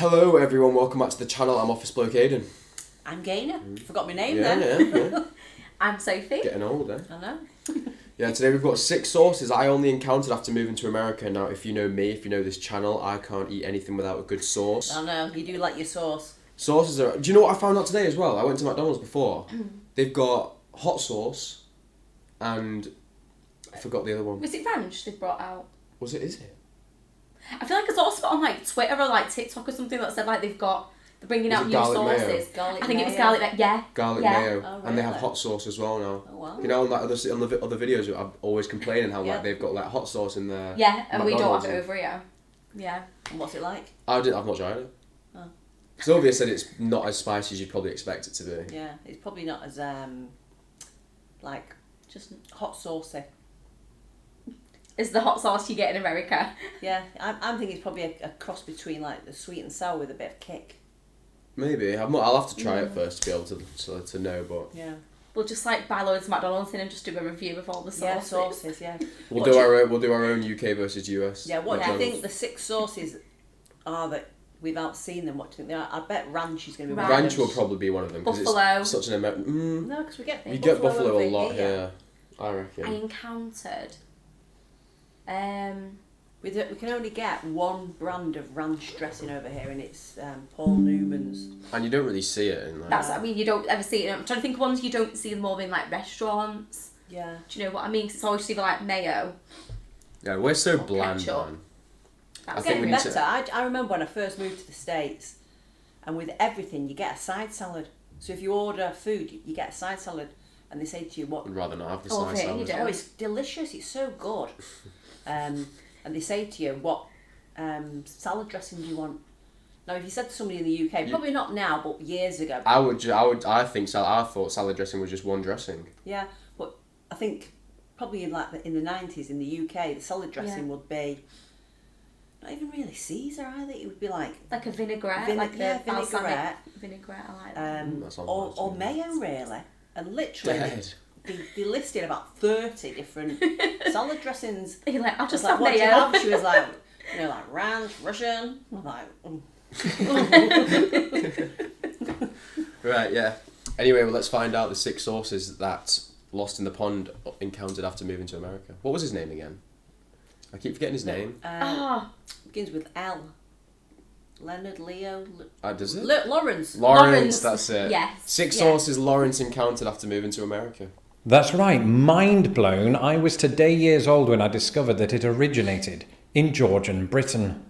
Hello everyone, welcome back to the channel. I'm Office Bloke Aidan. I'm Gaynor. Forgot my name Yeah. I'm Sophie. Getting old, eh? I know. Yeah, today we've got 6 sauces I only encountered after moving to America. Now, if you know me, if you know this channel, I can't eat anything without a good sauce. I know, you do like your sauce. Sauces are... Do you know what I found out today as well? I went to McDonald's before. They've got hot sauce and... I forgot the other one. Was it ranch they've brought out? Was it? Is it? I feel like it's also on like Twitter or like TikTok or something that said like they're bringing out new sauces. Garlic I think mayo. it was garlic mayo. Yeah. Garlic yeah. mayo. Oh, And they have really? hot sauce as well now. Oh, wow. You know, on like other videos, I'm always complaining how Yeah. like they've got like hot sauce in there. Yeah, and we don't McDonald's have it and- over here. Yeah. And what's it like? I've not tried it. Oh. Sylvia said it's not as spicy as you'd probably expect it to be. Yeah, it's probably not as, like, just hot saucy. Is the hot sauce you get in America? Yeah, I'm thinking it's probably a cross between, like, the sweet and sour with a bit of kick. Maybe. I'll have to try it first to be able to know, but... Yeah. We'll just like buy loads of McDonald's in and just do a review of all the sauces. Yeah, sauces, yeah. We'll What do do our own UK versus US. Yeah, what do you McDonald's. think the 6 sauces are that without seeing them? What do you think they are? I bet ranch is going to be one. Ranch will probably be one of them because Buffalo. it's such an American... No, because we get You get buffalo a over lot here. here, I reckon. I encountered. We can only get one brand of ranch dressing over here, and it's Paul Newman's. And you don't really see it in like... That's. I mean, you don't ever see it. I'm trying to think of ones you don't see more in like restaurants. Yeah. Do you know what I mean? 'Cause it's always just either like mayo. Yeah, we're so bland, ketchup. man. That's I think we Getting need to- better. I remember when I first moved to the States, and with everything you get a side salad. So if you order food, you get a side salad, and they say to you what. I'd rather not have the Oh, side okay, salad. you don't. Oh, it's delicious. It's so good. And they say to you what salad dressing do you want. Now, if you said to somebody in the UK, probably not now, but years ago. I thought salad dressing was just one dressing. Yeah, but I think probably in the 90s in the UK, the salad dressing would be not even really Caesar either. It would be like a vinaigrette, vinaigrette. balsamic vinaigrette. I like that. That sounds nice or to me. mayo really, and literally Dead. they listed about 30 different salad dressings. You're like, I'll I was just like, have what do you mayo. have? She was like, like ranch, Russian. I'm like, Right, yeah. Anyway, well, let's find out the 6 sauces that Lost in the Pond encountered after moving to America. What was his name again? I keep forgetting his name. begins with L. Leonard, Leo. Does it? Lawrence. Lawrence, that's it. Yes. 6 yeah. sauces Lawrence encountered after moving to America. That's right, mind blown. I was today years old when I discovered that it originated in Georgian Britain.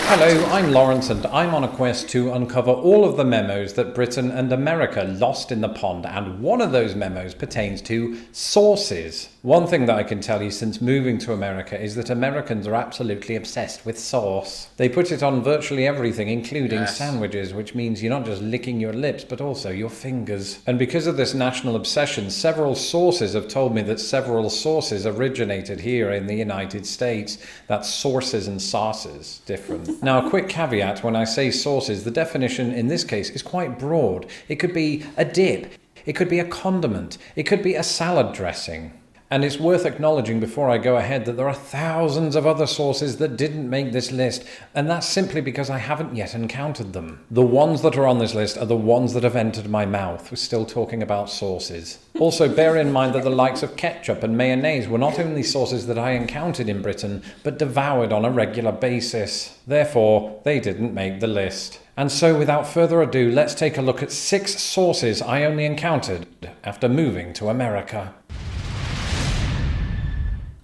Hello, I'm Lawrence and I'm on a quest to uncover all of the memos that Britain and America lost in the pond, and one of those memos pertains to sauces. One thing that I can tell you since moving to America is that Americans are absolutely obsessed with sauce. They put it on virtually everything, including Yes. sandwiches, which means you're not just licking your lips but also your fingers. And because of this national obsession, several sources have told me that several sauces originated here in the United States. That's sources and sauces, different. Now, a quick caveat: when I say sauces, the definition in this case is quite broad. It could be a dip, it could be a condiment, it could be a salad dressing. And it's worth acknowledging before I go ahead that there are thousands of other sauces that didn't make this list, and that's simply because I haven't yet encountered them. The ones that are on this list are the ones that have entered my mouth. We're still talking about sauces. Also, bear in mind that the likes of ketchup and mayonnaise were not only sauces that I encountered in Britain, but devoured on a regular basis. Therefore, they didn't make the list. And so, without further ado, let's take a look at 6 sauces I only encountered after moving to America.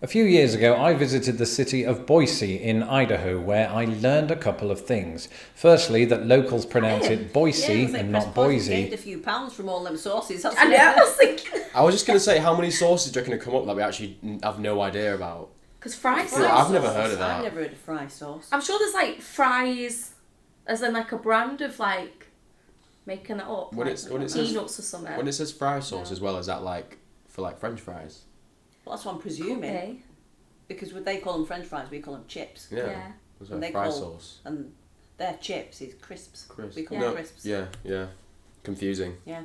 A few years ago, I visited the city of Boise in Idaho, where I learned a couple of things. Firstly, that locals pronounce it Boise and not Boise. Gained a few pounds from all them sauces. I know. I was thinking I was just going to say, how many sauces do you reckon have come up that we actually have no idea about? because fries. Yeah, I've never heard of that. I've never heard of fry sauce. I'm sure there's like fries, as in like a brand of like making it up. When like, it says- peanuts or something. When it says fry sauce as well, is that like for like French fries? Well, that's what I'm presuming. Okay. Because would they call them French fries? We call them chips. Yeah. Yeah. Was And that they fry call- sauce? And their chips is crisps. Crisp. We call Yeah. them crisps. Yeah. Confusing. Yeah.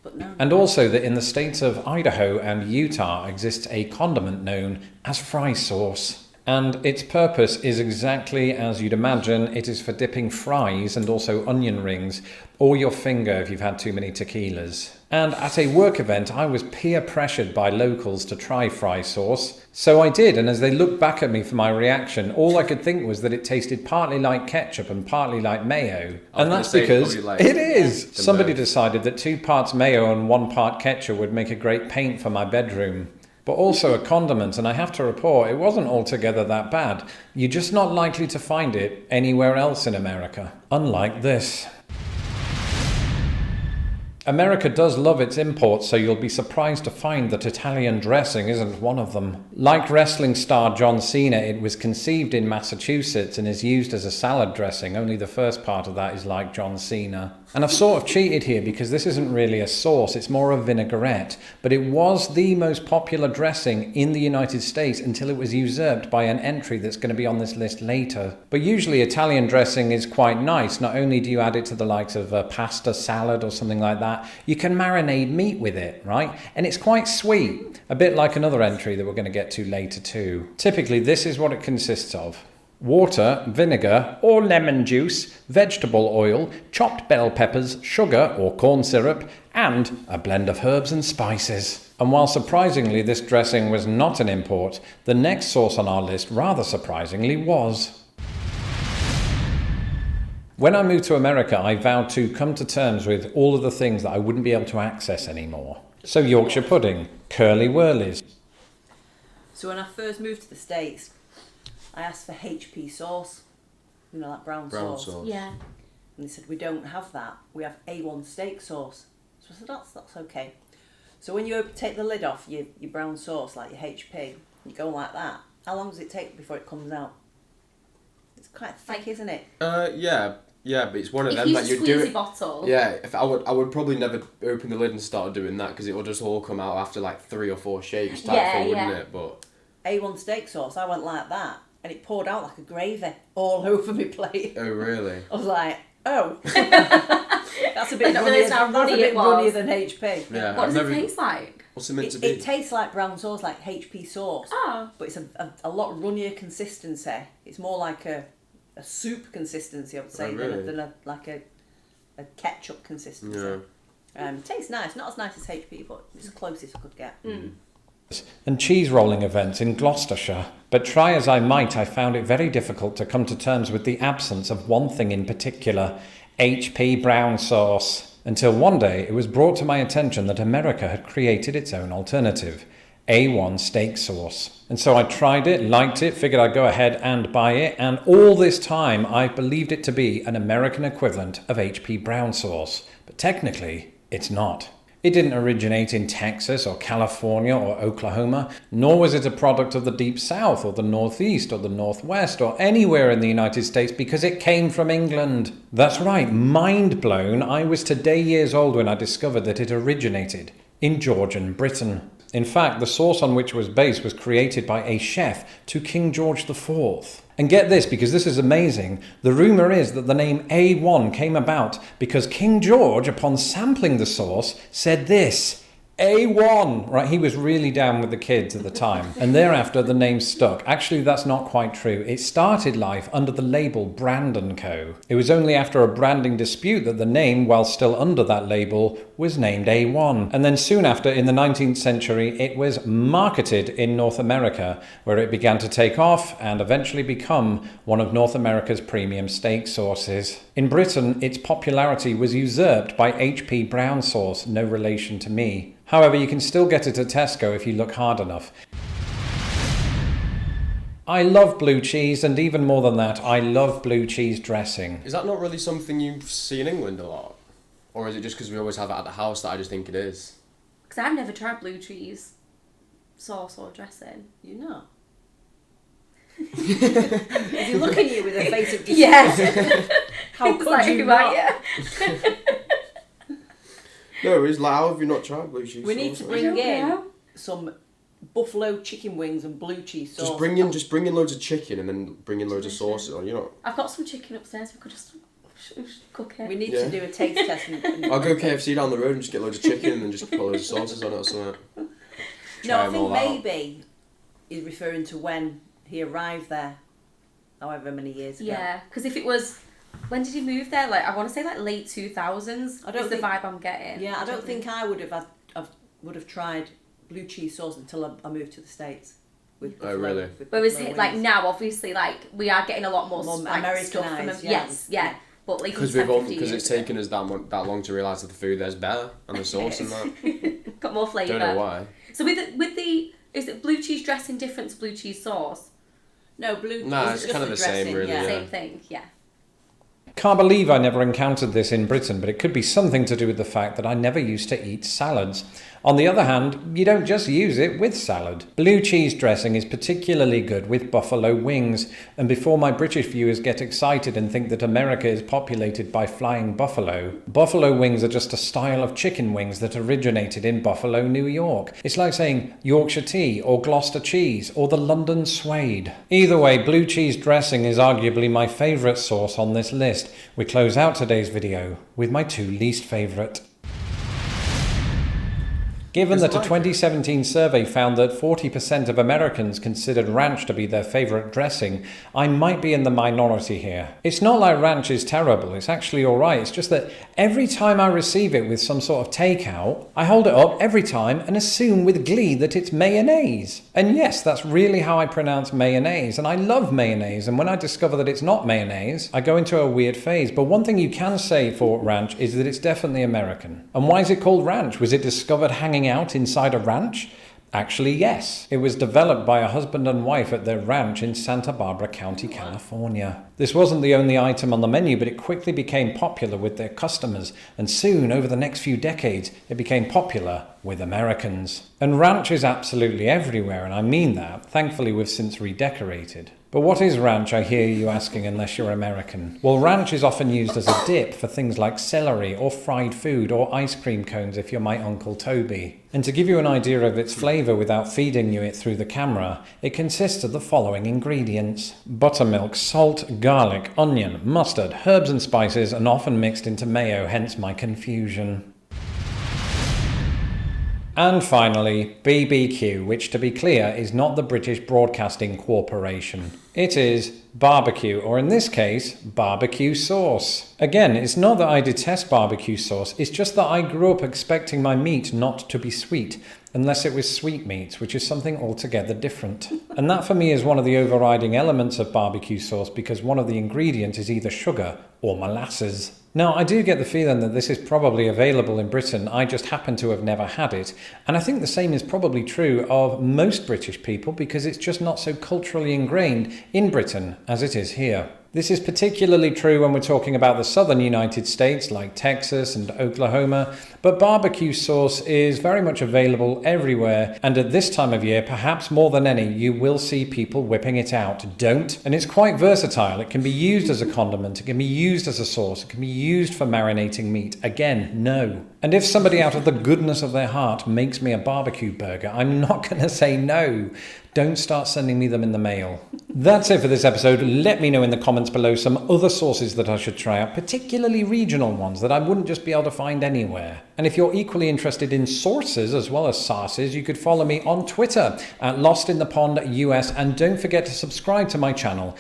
But no. And also that in the states of Idaho and Utah exists a condiment known as fry sauce. And its purpose is exactly as you'd imagine. It is for dipping fries and also onion rings, or your finger if you've had too many tequilas. And at a work event, I was peer pressured by locals to try fry sauce. So I did, and as they looked back at me for my reaction, all I could think was that it tasted partly like ketchup and partly like mayo. And that's because it is. Somebody decided that 2 parts mayo and 1 part ketchup would make a great paint for my bedroom. But also a condiment, and I have to report, it wasn't altogether that bad. You're just not likely to find it anywhere else in America. Unlike this. America does love its imports, so you'll be surprised to find that Italian dressing isn't one of them. Like wrestling star John Cena, it was conceived in Massachusetts and is used as a salad dressing. Only the first part of that is like John Cena. And I've sort of cheated here because this isn't really a sauce, it's more a vinaigrette. But it was the most popular dressing in the United States until it was usurped by an entry that's going to be on this list later. But usually Italian dressing is quite nice. Not only do you add it to the likes of a pasta salad or something like that, you can marinate meat with it, right? And it's quite sweet, a bit like another entry that we're going to get to later too. Typically, this is what it consists of. Water, vinegar or lemon juice, vegetable oil, chopped bell peppers, sugar or corn syrup, and a blend of herbs and spices. And while surprisingly this dressing was not an import, the next sauce on our list rather surprisingly was. When I moved to America, I vowed to come to terms with all of the things that I wouldn't be able to access anymore. So Yorkshire pudding, curly whirlies. So when I first moved to the States, I asked for HP sauce, you know, like brown sauce. Yeah. And they said, we don't have that. We have A1 steak sauce. So I said, that's okay. So when you take the lid off your brown sauce, like your HP, you go like that. How long does it take before it comes out? It's quite thick, isn't it? Yeah, but it's one of If them you that you squeeze do a it. bottle. Yeah, if I would probably never open the lid and start doing that because it will just all come out after like 3 or 4 shakes type thing, wouldn't it? But A1 steak sauce, I went like that, and it poured out like a gravy all over my plate. oh really? I was like, oh, that's a bit runnier than HP. Yeah. What does it taste like? What's it meant to be? It tastes like brown sauce, like HP sauce. Oh. But it's a lot runnier consistency. It's more like a soup consistency, I would say, than a ketchup consistency. Yeah. Tastes nice. Not as nice as HP, but it's the closest I could get. Mm. And cheese rolling events in Gloucestershire. But try as I might, I found it very difficult to come to terms with the absence of one thing in particular, HP brown sauce. Until one day it was brought to my attention that America had created its own alternative, A1 steak sauce. And so I tried it, liked it, figured I'd go ahead and buy it, and all this time I believed it to be an American equivalent of HP brown sauce. But technically, it's not. It didn't originate in Texas or California or Oklahoma, nor was it a product of the Deep South or the Northeast or the Northwest or anywhere in the United States because it came from England. That's right, mind blown, I was today years old when I discovered that it originated in Georgian Britain. In fact, the sauce on which it was based was created by a chef to King George IV. And get this, because this is amazing, the rumour is that the name A1 came about because King George, upon sampling the sauce, said this, A1! Right, he was really down with the kids at the time. And thereafter, the name stuck. Actually, that's not quite true. It started life under the label Brand & Co. It was only after a branding dispute that the name, while still under that label, was named A1. And then soon after, in the 19th century, it was marketed in North America, where it began to take off and eventually become one of North America's premium steak sauces. In Britain, its popularity was usurped by HP brown sauce, no relation to me. However, you can still get it at Tesco if you look hard enough. I love blue cheese, and even more than that, I love blue cheese dressing. Is that not really something you see in England a lot? Or is it just because we always have it at the house that I just think it is? Because I've never tried blue cheese sauce or dressing. You know. Is he looking at you with a face of disgust? Yeah. How could you not? No, it's like, how have you not tried blue cheese We need to bring in some buffalo chicken wings and blue cheese sauce. Just bring in loads of chicken and then bring in loads of sauces on. You know. I've got some chicken upstairs. We could just cook it. We need to do a taste test. I'll go KFC down the road and just get loads of chicken and then just put loads of sauces on it or something. No, I think maybe he's referring to when he arrived there, however many years ago. Yeah, because if it was, when did he move there? Like I want to say like late 2000s. I don't is think- the vibe I'm getting. Yeah, I don't think I would have tried blue cheese sauce until I moved to the States. With Oh, really? with But is buffalo it like wings. now? Obviously, like we are getting a lot more, More like, stuff from Americanised, them. yeah. Yes, yeah. But like Because it's taken us that long to realise that the food there's better and the sauce and that. got more flavour. Don't know why. So with the is it blue cheese dressing different to blue cheese sauce? No, blue. No, it's it's kind of just the same, dressing, really, yeah. Same thing. Yeah. Can't believe I never encountered this in Britain, but it could be something to do with the fact that I never used to eat salads. On the other hand, you don't just use it with salad. Blue cheese dressing is particularly good with buffalo wings, and before my British viewers get excited and think that America is populated by flying buffalo, buffalo wings are just a style of chicken wings that originated in Buffalo, New York. It's like saying Yorkshire tea or Gloucester cheese or the London suede. Either way, blue cheese dressing is arguably my favourite sauce on this list. We close out today's video with my 2 least favourite. Given that a 2017 survey found that 40% of Americans considered ranch to be their favourite dressing, I might be in the minority here. It's not like ranch is terrible, it's actually alright, it's just that every time I receive it with some sort of takeout, I hold it up every time and assume with glee that it's mayonnaise. And yes, that's really how I pronounce mayonnaise, and I love mayonnaise, and when I discover that it's not mayonnaise, I go into a weird phase. But one thing you can say for ranch is that it's definitely American. And why is it called ranch? Was it discovered hanging out inside a ranch? Actually, yes. It was developed by a husband and wife at their ranch in Santa Barbara County, California. This wasn't the only item on the menu, but it quickly became popular with their customers, and soon, over the next few decades, it became popular with Americans. And ranch is absolutely everywhere, and I mean that. Thankfully, we've since redecorated. But what is ranch, I hear you asking, unless you're American? Well, ranch is often used as a dip for things like celery or fried food or ice cream cones if you're my Uncle Toby. And to give you an idea of its flavour without feeding you it through the camera, it consists of the following ingredients: buttermilk, salt, garlic, onion, mustard, herbs and spices, and often mixed into mayo, hence my confusion. And finally, BBQ, which to be clear is not the British Broadcasting Corporation. It is barbecue, or in this case, barbecue sauce. Again, it's not that I detest barbecue sauce, it's just that I grew up expecting my meat not to be sweet, unless it was sweetmeats, which is something altogether different. And that for me is one of the overriding elements of barbecue sauce, because one of the ingredients is either sugar or molasses. Now, I do get the feeling that this is probably available in Britain, I just happen to have never had it. And I think the same is probably true of most British people, because it's just not so culturally ingrained in Britain as it is here. This is particularly true when we're talking about the southern United States like Texas and Oklahoma, but barbecue sauce is very much available everywhere, and at this time of year, perhaps more than any, you will see people whipping it out. Don't. And it's quite versatile. It can be used as a condiment, it can be used as a sauce, it can be used for marinating meat. Again, no. And if somebody out of the goodness of their heart makes me a barbecue burger, I'm not going to say no. Don't start sending me them in the mail. That's it for this episode. Let me know in the comments below some other sauces that I should try out, particularly regional ones that I wouldn't just be able to find anywhere. And if you're equally interested in sources as well as sauces, you could follow me on Twitter at LostInThePondUS, and don't forget to subscribe to my channel.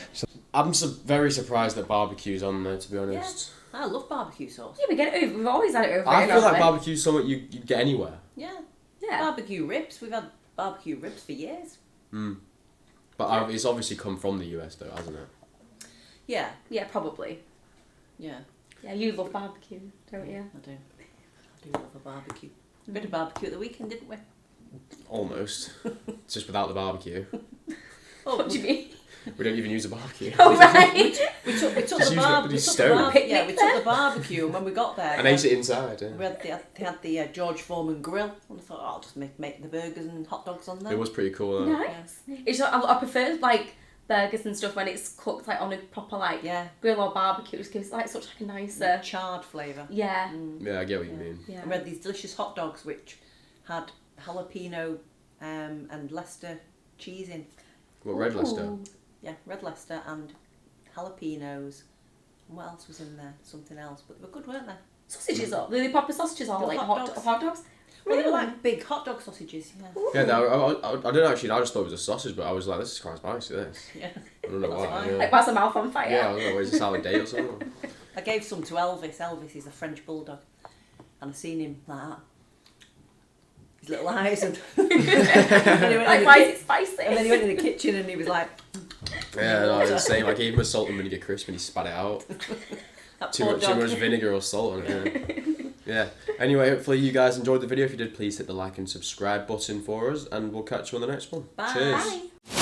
I'm very surprised that barbecue's on there, to be honest. I love barbecue sauce. Yeah, we get it over. We've always had it over. I here, feel like haven't we? barbecue's something you'd get anywhere. Yeah. Yeah. Barbecue ribs. We've had barbecue ribs for years. But it's obviously come from the US though, hasn't it? Yeah. Yeah, probably. Yeah. Yeah, you love barbecue, don't you? I do. I do love a barbecue. A bit of barbecue at the weekend, didn't we? Almost. It's just without the barbecue. Oh, What do you mean? We don't even use a barbecue. Oh, right. we took Just the use the barbecue. stove. Yeah, we took the barbecue, and when we got there, And ate it inside, yeah. we had the George Foreman grill, and I thought, I'll just make the burgers and hot dogs on there. It was pretty cool. Nice. It's just, I prefer like burgers and stuff when it's cooked like on a proper like Yeah. grill or barbecue. It just gives like such like a nicer. Charred flavour. Yeah. Yeah, I get what you mean. Yeah. And we had these delicious hot dogs which had jalapeno and Leicester cheese in. What, Red Leicester? Ooh. Yeah, red Leicester and jalapenos. And what else was in there? Something else, but they were good, weren't they? Sausages are. Were they proper sausages or The like hot dogs. hot dogs? Well, they were like big hot dog sausages. Yeah. Yeah, I don't actually. I just thought it was a sausage, but I was like, this is quite spicy. This. Yeah. I don't know why. fine. Yeah. Like, why's the mouth on fire? Yeah, I don't know. Is it sour date or something? I gave some to Elvis. Elvis is a French bulldog, and I seen him like that. His little eyes and. Like, why is it spicy? And then he went in the kitchen and he was like. Yeah, no, it's the same. I gave him a salt and vinegar crisp and he spat it out. That Too poor much dog. vinegar or salt on it. Yeah. Anyway, hopefully you guys enjoyed the video. If you did, please hit the like and subscribe button for us, and we'll catch you on the next one. Bye. Cheers. Bye.